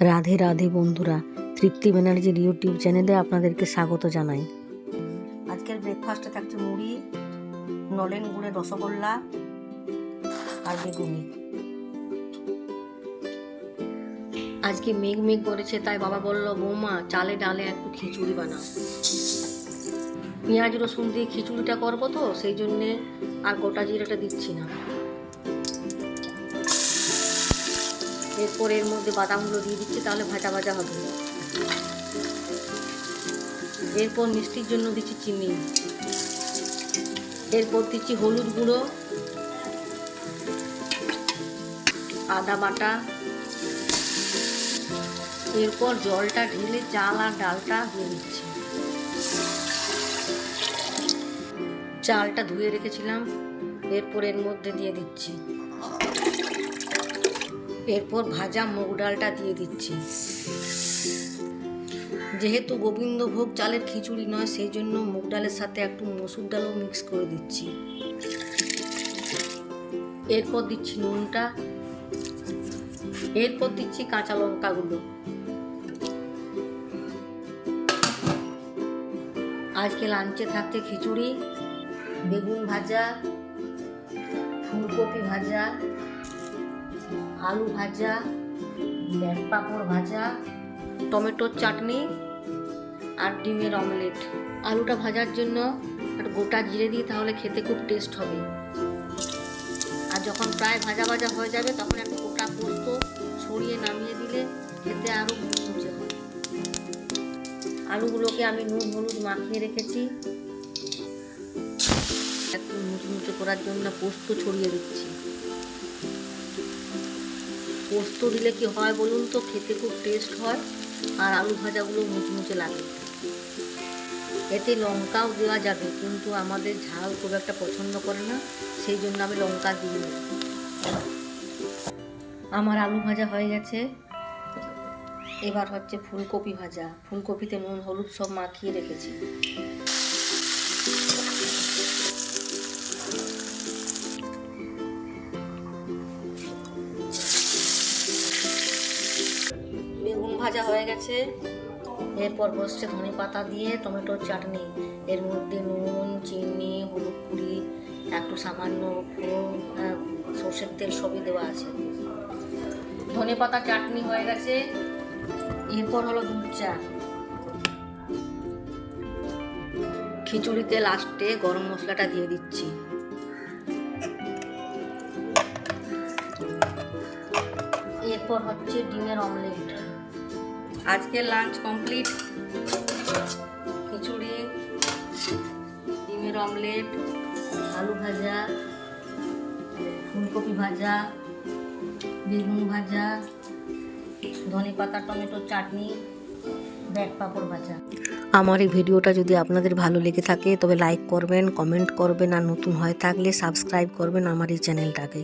রাধে রাধে বন্ধুরা, তৃপ্তি ব্যানার্জির ইউটিউব চ্যানেলে আপনাদেরকে স্বাগত জানাই। আজকের ব্রেকফাস্টে থাকছে মুড়ি, নলেন গুড়ের রসগোল্লা আর বেগুনি। আজকে মেঘ মেঘ করেছে, তাই বাবা বলল বৌমা চালে ডালে একটু খিচুড়ি বানাও। পেঁয়াজ রসুন দিয়ে খিচুড়িটা করবো তো, সেই জন্যে আর গোটা জিরাটা দিচ্ছি না। এরপর এর মধ্যে বাদামগুলো দিয়ে দিচ্ছি, তাহলে ভাজা ভাজা হবে। এরপর মিষ্টির জন্য দিচ্ছি চিনি, এরপর দিচ্ছি হলুদ গুঁড়ো, আদা বাটা, এরপর জলটা ঢেলে চাল আর ডালটা দিয়ে দিচ্ছি। চালটা ধুয়ে রেখেছিলাম, এরপর এর মধ্যে দিয়ে দিচ্ছি। এরপর ভাজা মুগ ডালটা দিয়ে দিচ্ছি। যেহেতু গোবিন্দভোগ চালের খিচুড়ি নয়, সেই জন্য মুগ ডালের সাথে একটু মসুর ডালও মিক্স করে দিচ্ছি। এরপর দিচ্ছি নুনটা, এরপর দিচ্ছি কাঁচা লঙ্কাগুলো। আজকে লাঞ্চে থাকছে খিচুড়ি, বেগুন ভাজা, ফুলকপি ভাজা, আলু ভাজা, ব্যাট পাঁপড় ভাজা, টমেটোর চাটনি আর ডিমের অমলেট। আলুটা ভাজার জন্য একটা গোটা জিরে দিই, তাহলে খেতে খুব টেস্ট হবে। আর যখন প্রায় ভাজা ভাজা হয়ে যাবে, তখন একটা গোটা পোস্ত ছড়িয়ে নামিয়ে দিলে খেতে আরও মুচমুচে হয়। আলুগুলোকে আমি নুন হলুদ মাখিয়ে রেখেছি, একটু মুচমুচে করার জন্য পোস্ত ছড়িয়ে দিচ্ছি। পোস্ত দিলে কি হয় বলুন তো, খেতে খুব টেস্ট হয় আর আলু ভাজাগুলো মুচমুচে লাগে। এতে লঙ্কাও দেওয়া যাবে, কিন্তু আমাদের ঝাল খুব একটা পছন্দ করে না, সেই জন্য আমি লঙ্কা দিই না। আমার আলু ভাজা হয়ে গেছে, এবার হচ্ছে ফুলকপি ভাজা। ফুলকপিতে নুন হলুদ সব মাখিয়ে রেখেছি। বেগুন ভাজা হয়ে গেছে, এরপর বসছে ধনে পাতা দিয়ে টমেটোর চাটনি। এর মধ্যে নুন, চিনি, হলুদ গুঁড়ি, একটু সামান্য সর্ষের তেল সবই দেওয়া আছে। ধনে পাতা চাটনি হয়ে গেছে, এরপর হলো দুধ চা। খিচুড়িতে লাস্টে গরম মশলাটা দিয়ে দিচ্ছি। এরপর হচ্ছে ডিমের অমলেট। আজকে লাঞ্চ কমপ্লিট। খিচুড়ি, ডিমের অমলেট, আলু ভাজা, ফুলকপি ভাজা, বেগুন ভাজা, ধনে পাতা টমেটোর চাটনি, ব্যাট পাঁপড় ভাজা। আমার এই ভিডিওটা যদি আপনাদের ভালো লেগে থাকে, তবে লাইক করবেন, কমেন্ট করবেন, আর নতুন হয়ে থাকলে সাবস্ক্রাইব করবেন আমার এই চ্যানেলটাকে।